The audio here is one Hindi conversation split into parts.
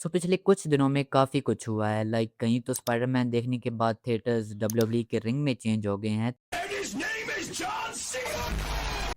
पिछले कुछ दिनों में काफ़ी कुछ हुआ है। कहीं तो स्पाइडरमैन देखने के बाद थिएटर्स डब्ल्यूडब्ल्यूई के रिंग में चेंज हो गए हैं।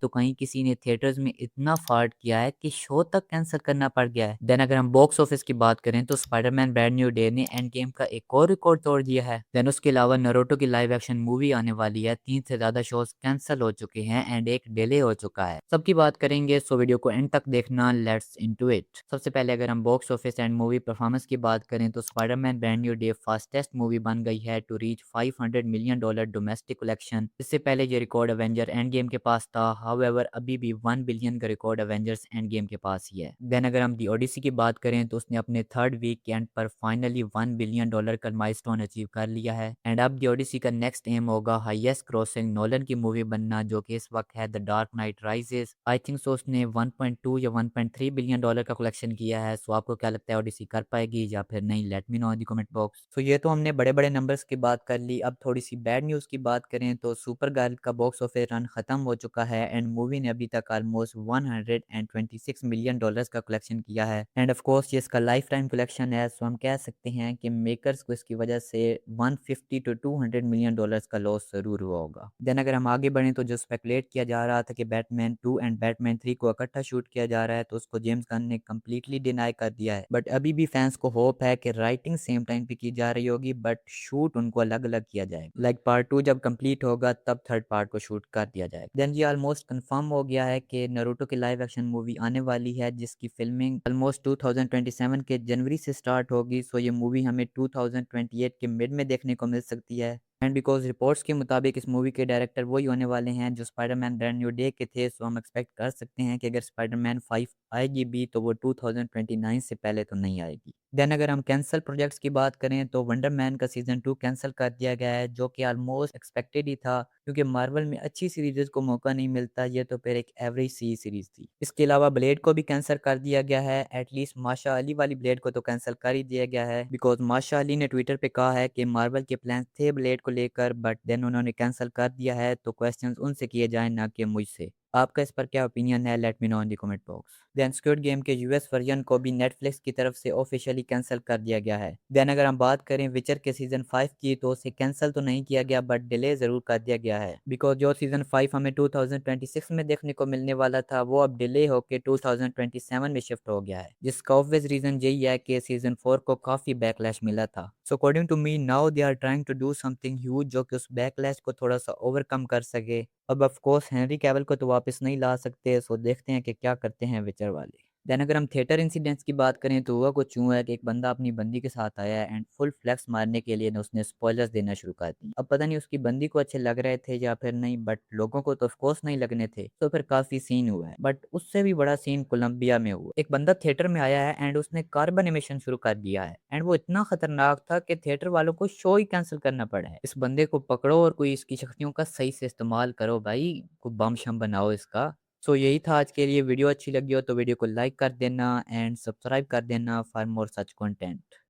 तो कहीं किसी ने थिएटर्स में इतना फाड़ किया है कि शो तक कैंसिल करना पड़ गया है। देन अगर हम बॉक्स ऑफिस की बात करें तो स्पाइडरमैन ब्रांड न्यू डे ने एंड गेम का एक और रिकॉर्ड तोड़ दिया है। देन उसके अलावा नारुतो की लाइव एक्शन मूवी आने वाली है। 3 से ज़्यादा शोज कैंसिल हो चुके हैं एंड एक डिले हो चुका है। सबकी बात करेंगे, सो वीडियो को एंड तक देखना। Let's into it. सबसे पहले अगर हम box office and movie performance की बात करें तो Spiderman brand new day fastest movie बन गई है to reach $500 million domestic collection. इससे पहले ये रिकॉर्ड एवेंजर एंड गेम के पास था। हाउएवर अभी भी 1 बिलियन का रिकॉर्ड एवेंजर्स एंड गेम के पास ही है। देन अगर हम दी ओडिसी की बात करें तो उसने अपने थर्ड वीक के एंड पर फाइनली $1 बिलियन का माइलस्टोन अचीव कर लिया है। एंड अब दी ओडिसी का नेक्स्ट एम होगा हाईएस्ट क्रॉसिंग नोलन की मूवी बनना, जो कि इस वक्त है the dark night rises. I think so उसने 1.2 या $1.3 बिलियन का कलेक्शन किया है। सो आपको क्या लगता है ओडिसी कर पाएगी या फिर नहीं? Let me know in the comment box. So ये तो हमने बड़े बड़े नंबर्स की बात कर ली। अब थोड़ी सी बैड न्यूज़ की बात करें तो सुपर गर्ल का बॉक्स ऑफिस रन खत्म हो चुका है एंड मूवी ने अभी तक ऑलमोस्ट $126 मिलियन का कलेक्शन किया है। एंड ऑफ कोर्स ये इसका लाइफ टाइम कलेक्शन है। सो हम कह सकते हैं कि मेकर्स को इसकी वजह से 150 टू $200 मिलियन का लॉस जरूर हुआ होगा। देन अगर हम आगे बढ़ें तो जो स्पेकुलेट किया जा रहा था कि बैटमैन 2 एंड बैटमैन 3 को इकट्ठा शूट किया जा रहा है, तो उसको जेम्स गन ने कम्प्लीटली डिनाई कर दिया है। बट अभी भी फैंस को होप है कि राइटिंग सेम टाइम पे की जा रही होगी बट शूट उनको अलग अलग किया जाएगा। पार्ट 2 जब कंप्लीट होगा तब थर्ड पार्ट को शूट कर दिया जाएगा। देन ये ऑलमोस्ट कंफर्म हो गया है कि नारुतो की लाइव एक्शन मूवी आने वाली है, जिसकी फिल्मिंग ऑलमोस्ट 2027 के जनवरी से स्टार्ट होगी। सो ये मूवी हमें 2028 के मिड में देखने को मिल सकती है। एंड बिकॉज रिपोर्ट्स के मुताबिक इस मूवी के डायरेक्टर वही होने वाले हैं जो स्पाइडरमैन ब्रांड न्यू डे के थे। सो हम एक्सपेक्ट कर सकते हैं कि अगर स्पाइडरमैन 5 आएगी भी तो वो 2029 से पहले तो नहीं आएगी। देन अगर हम कैंसल प्रोजेक्ट्स की बात करें तो वंडर मैन का सीजन 2 कैंसिल कर दिया गया है, जो कि ऑलमोस्ट एक्सपेक्टेड ही था क्योंकि मार्वल में अच्छी सीरीज को मौका नहीं मिलता। ये तो फिर एक एवरेज सी सीरीज थी। इसके अलावा ब्लेड को भी कैंसिल कर दिया गया है। एटलीस्ट माशा अली वाली ब्लेड को तो कैंसिल कर ही दिया गया है बिकॉज माशा अली ने ट्विटर पे कहा है कि मार्वल के प्लान थे ब्लेड को लेकर बट देन उन्होंने कैंसिल कर दिया है, तो क्वेश्चंस उनसे किए जाएं ना कि मुझसे। आपका इस पर क्या ओपिनियन है? Let me know in the comment box. Then Squid Game के यूएस वर्जन को भी नेटफ्लिक्स की तरफ से ऑफिशियली कैंसिल कर दिया गया है। देन अगर हम बात करें विचर के सीजन 5 की तो उसे कैंसिल तो नहीं किया गया बट डिले जरूर कर दिया गया है बिकॉज जो सीजन 5 हमें 2026 में देखने को मिलने वाला था वो अब डिले होकर 2027 में शिफ्ट हो गया है, जिसका ऑब्वियस रीजन यही है कि सीजन 4 को काफी बैकलैश मिला था। So according to me now they are trying to do something huge जो कि उस बैकलैश को थोड़ा सा ओवरकम कर सके। अब ऑफ कोर्स हेनरी कैविल को तो वापस नहीं ला सकते, सो देखते हैं कि क्या करते हैं विचर वाले। देन अगर हम थिएटर इंसिडेंट्स की बात करें तो हुआ कुछ यूँ है कि एक बंदा अपनी बंदी के साथ आया एंड फुल फ्लेक्स मारने के लिए उसने स्पॉयलर्स देना शुरू कर दी। अब पता नहीं उसकी बंदी को अच्छे लग रहे थे या फिर नहीं, बट लोगों को तो ऑफकोर्स नहीं लगने थे, तो फिर काफी सीन हुआ है। बट उससे भी बड़ा सीन कोलंबिया में हुआ। एक बंदा थिएटर में आया है एंड उसने कार्बन एमिशन शुरू कर दिया है एंड वो इतना खतरनाक था कि थिएटर वालों को शो ही कैंसिल करना पड़ा है। इस बंदे को पकड़ो और कोई इसकी शक्तियों का सही से इस्तेमाल करो भाई, कोई बम शम बनाओ इसका। सो यही था आज के लिए। वीडियो अच्छी लगी हो तो वीडियो को लाइक कर देना एंड सब्सक्राइब कर देना फॉर मोर सच कंटेंट।